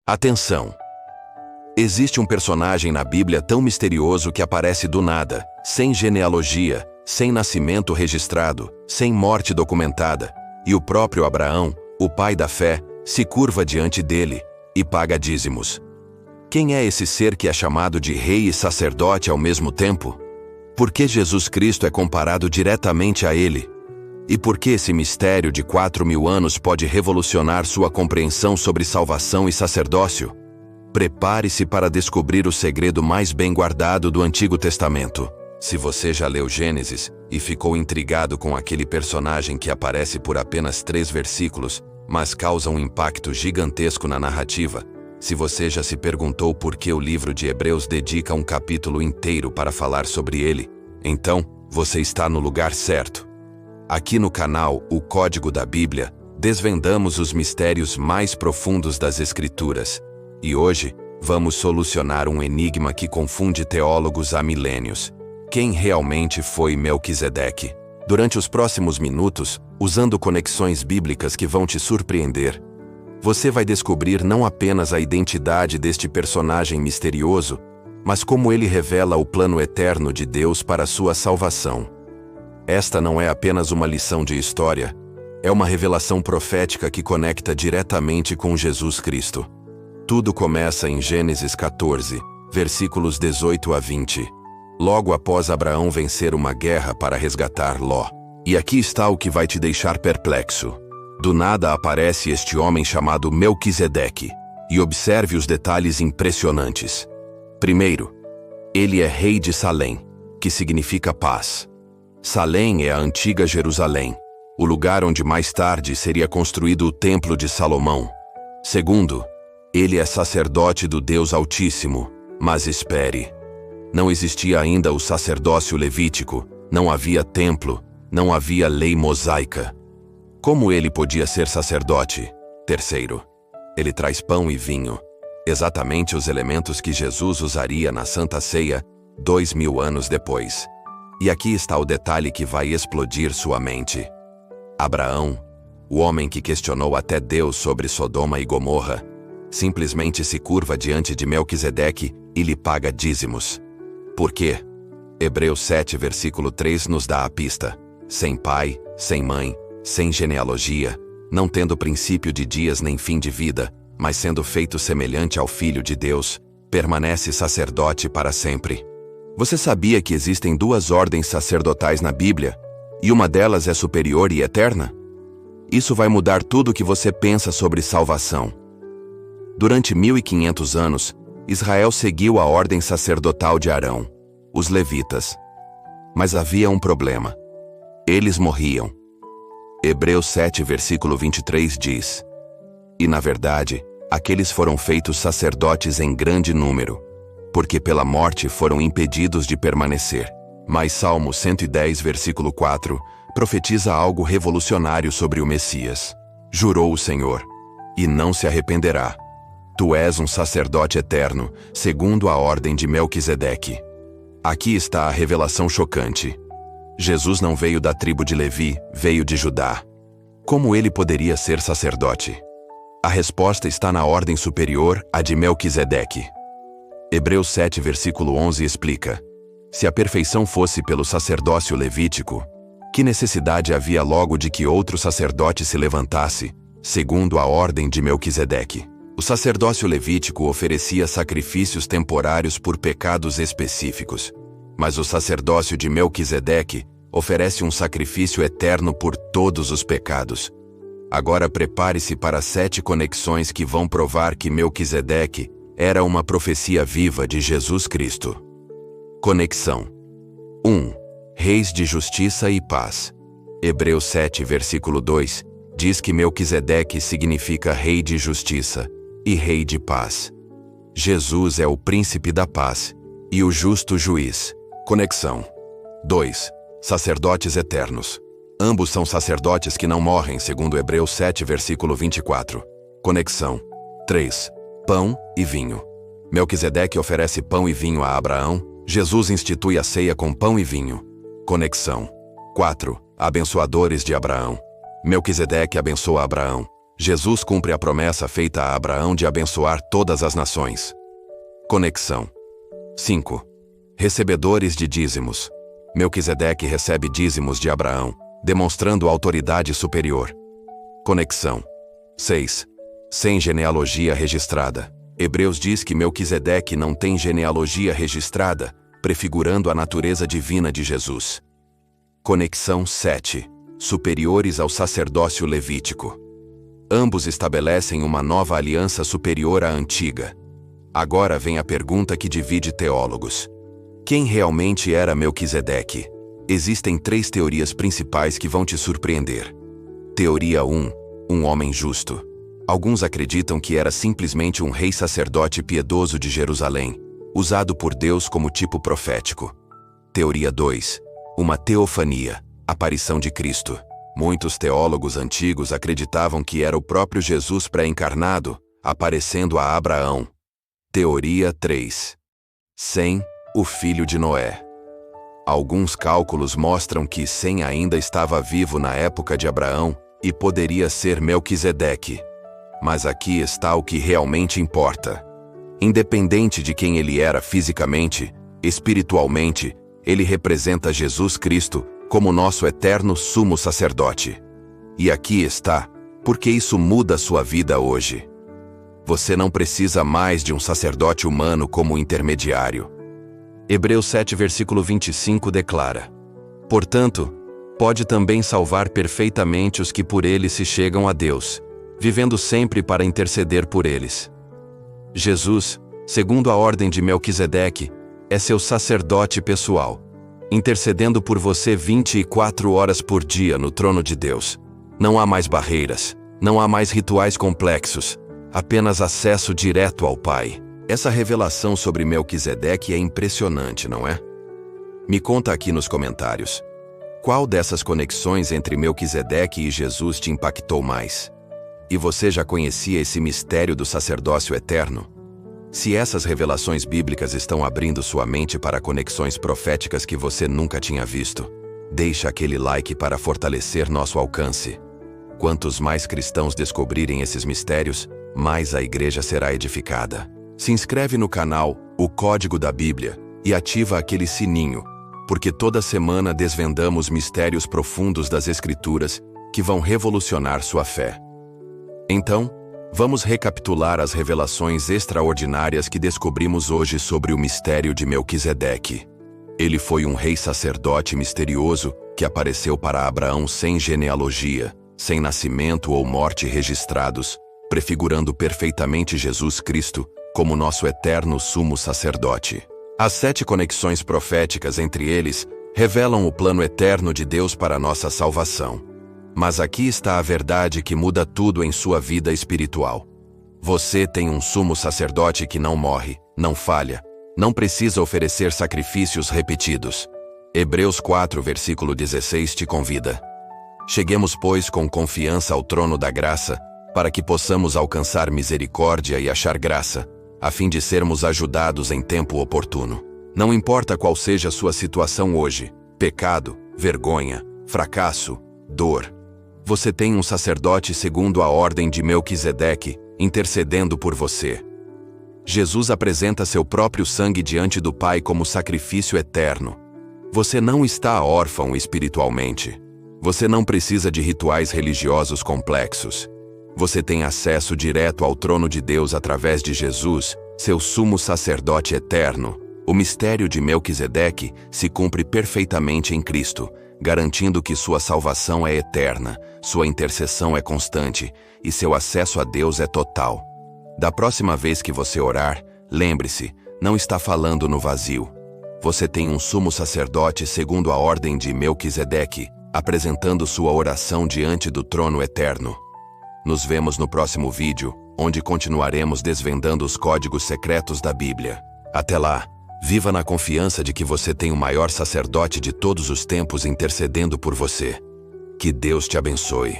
Atenção! Existe um personagem na Bíblia tão misterioso que aparece do nada, sem genealogia, sem nascimento registrado, sem morte documentada, e o próprio Abraão, o pai da fé, se curva diante dele e paga dízimos. Quem é esse ser que é chamado de rei e sacerdote ao mesmo tempo? Por que Jesus Cristo é comparado diretamente a ele? E por que esse mistério de 4.000 anos pode revolucionar sua compreensão sobre salvação e sacerdócio? Prepare-se para descobrir o segredo mais bem guardado do Antigo Testamento. Se você já leu Gênesis e ficou intrigado com aquele personagem que aparece por apenas 3 versículos, mas causa um impacto gigantesco na narrativa, se você já se perguntou por que o livro de Hebreus dedica um capítulo inteiro para falar sobre ele, então você está no lugar certo. Aqui no canal O Código da Bíblia, desvendamos os mistérios mais profundos das Escrituras. E hoje, vamos solucionar um enigma que confunde teólogos há milênios. Quem realmente foi Melquisedeque? Durante os próximos minutos, usando conexões bíblicas que vão te surpreender, você vai descobrir não apenas a identidade deste personagem misterioso, mas como ele revela o plano eterno de Deus para a sua salvação. Esta não é apenas uma lição de história, é uma revelação profética que conecta diretamente com Jesus Cristo. Tudo começa em Gênesis 14, versículos 18 a 20. Logo após Abraão vencer uma guerra para resgatar Ló. E aqui está o que vai te deixar perplexo. Do nada aparece este homem chamado Melquisedeque. E observe os detalhes impressionantes. Primeiro, ele é rei de Salém, que significa paz. Salém é a antiga Jerusalém, o lugar onde mais tarde seria construído o Templo de Salomão. Segundo, ele é sacerdote do Deus Altíssimo. Mas espere, não existia ainda o sacerdócio levítico, não havia templo, não havia lei mosaica. Como ele podia ser sacerdote? Terceiro, ele traz pão e vinho, exatamente os elementos que Jesus usaria na Santa Ceia 2000 anos depois. E aqui está o detalhe que vai explodir sua mente. Abraão, o homem que questionou até Deus sobre Sodoma e Gomorra, simplesmente se curva diante de Melquisedeque e lhe paga dízimos. Por quê? Hebreus 7, versículo 3 nos dá a pista. Sem pai, sem mãe, sem genealogia, não tendo princípio de dias nem fim de vida, mas sendo feito semelhante ao Filho de Deus, permanece sacerdote para sempre. Você sabia que existem 2 ordens sacerdotais na Bíblia, e uma delas é superior e eterna? Isso vai mudar tudo o que você pensa sobre salvação. Durante 1500 anos, Israel seguiu a ordem sacerdotal de Arão, os levitas. Mas havia um problema. Eles morriam. Hebreus 7, versículo 23 diz: E na verdade, aqueles foram feitos sacerdotes em grande número, porque pela morte foram impedidos de permanecer. Mas Salmo 110, versículo 4, profetiza algo revolucionário sobre o Messias. Jurou o Senhor, e não se arrependerá. Tu és um sacerdote eterno, segundo a ordem de Melquisedeque. Aqui está a revelação chocante. Jesus não veio da tribo de Levi, veio de Judá. Como ele poderia ser sacerdote? A resposta está na ordem superior, a de Melquisedeque. Hebreus 7, versículo 11 explica: Se a perfeição fosse pelo sacerdócio levítico, que necessidade havia logo de que outro sacerdote se levantasse, segundo a ordem de Melquisedeque? O sacerdócio levítico oferecia sacrifícios temporários por pecados específicos, mas o sacerdócio de Melquisedeque oferece um sacrifício eterno por todos os pecados. Agora prepare-se para 7 conexões que vão provar que Melquisedeque era uma profecia viva de Jesus Cristo. Conexão 1. Reis de justiça e paz. Hebreus 7, versículo 2, diz que Melquisedeque significa rei de justiça e rei de paz. Jesus é o príncipe da paz e o justo juiz. Conexão 2. Sacerdotes eternos. Ambos são sacerdotes que não morrem, segundo Hebreus 7, versículo 24. Conexão 3. Pão e vinho. Melquisedeque oferece pão e vinho a Abraão. Jesus institui a ceia com pão e vinho. Conexão 4. Abençoadores de Abraão. Melquisedeque abençoa Abraão. Jesus cumpre a promessa feita a Abraão de abençoar todas as nações. Conexão. 5. Recebedores de dízimos. Melquisedeque recebe dízimos de Abraão, demonstrando autoridade superior. Conexão. 6. Sem genealogia registrada. Hebreus diz que Melquisedeque não tem genealogia registrada, prefigurando a natureza divina de Jesus. Conexão 7. Superiores ao sacerdócio levítico. Ambos estabelecem uma nova aliança superior à antiga. Agora vem a pergunta que divide teólogos. Quem realmente era Melquisedeque? Existem 3 teorias principais que vão te surpreender. Teoria 1. Um homem justo. Alguns acreditam que era simplesmente um rei sacerdote piedoso de Jerusalém, usado por Deus como tipo profético. Teoria 2. Uma teofania, aparição de Cristo. Muitos teólogos antigos acreditavam que era o próprio Jesus pré-encarnado, aparecendo a Abraão. Teoria 3. Sem, o filho de Noé. Alguns cálculos mostram que Sem ainda estava vivo na época de Abraão e poderia ser Melquisedeque. Mas aqui está o que realmente importa. Independente de quem ele era fisicamente, espiritualmente, ele representa Jesus Cristo como nosso eterno sumo sacerdote. E aqui está, porque isso muda sua vida hoje. Você não precisa mais de um sacerdote humano como intermediário. Hebreus 7, versículo 25 declara: Portanto, pode também salvar perfeitamente os que por ele se chegam a Deus, vivendo sempre para interceder por eles. Jesus, segundo a ordem de Melquisedeque, é seu sacerdote pessoal, intercedendo por você 24 horas por dia no trono de Deus. Não há mais barreiras, não há mais rituais complexos, apenas acesso direto ao Pai. Essa revelação sobre Melquisedeque é impressionante, não é? Me conta aqui nos comentários. Qual dessas conexões entre Melquisedeque e Jesus te impactou mais? E você já conhecia esse mistério do sacerdócio eterno? Se essas revelações bíblicas estão abrindo sua mente para conexões proféticas que você nunca tinha visto, deixa aquele like para fortalecer nosso alcance. Quantos mais cristãos descobrirem esses mistérios, mais a igreja será edificada. Se inscreve no canal, o Código da Bíblia, e ativa aquele sininho, porque toda semana desvendamos mistérios profundos das Escrituras que vão revolucionar sua fé. Então, vamos recapitular as revelações extraordinárias que descobrimos hoje sobre o mistério de Melquisedeque. Ele foi um rei sacerdote misterioso que apareceu para Abraão sem genealogia, sem nascimento ou morte registrados, prefigurando perfeitamente Jesus Cristo como nosso eterno sumo sacerdote. As 7 conexões proféticas entre eles revelam o plano eterno de Deus para nossa salvação. Mas aqui está a verdade que muda tudo em sua vida espiritual. Você tem um sumo sacerdote que não morre, não falha, não precisa oferecer sacrifícios repetidos. Hebreus 4, versículo 16 te convida. Cheguemos, pois, com confiança ao trono da graça, para que possamos alcançar misericórdia e achar graça, a fim de sermos ajudados em tempo oportuno. Não importa qual seja a sua situação hoje, pecado, vergonha, fracasso, dor. Você tem um sacerdote segundo a ordem de Melquisedeque, intercedendo por você. Jesus apresenta seu próprio sangue diante do Pai como sacrifício eterno. Você não está órfão espiritualmente. Você não precisa de rituais religiosos complexos. Você tem acesso direto ao trono de Deus através de Jesus, seu sumo sacerdote eterno. O mistério de Melquisedeque se cumpre perfeitamente em Cristo, garantindo que sua salvação é eterna, sua intercessão é constante e seu acesso a Deus é total. Da próxima vez que você orar, lembre-se, não está falando no vazio. Você tem um sumo sacerdote segundo a ordem de Melquisedeque, apresentando sua oração diante do trono eterno. Nos vemos no próximo vídeo, onde continuaremos desvendando os códigos secretos da Bíblia. Até lá, viva na confiança de que você tem o maior sacerdote de todos os tempos intercedendo por você. Que Deus te abençoe.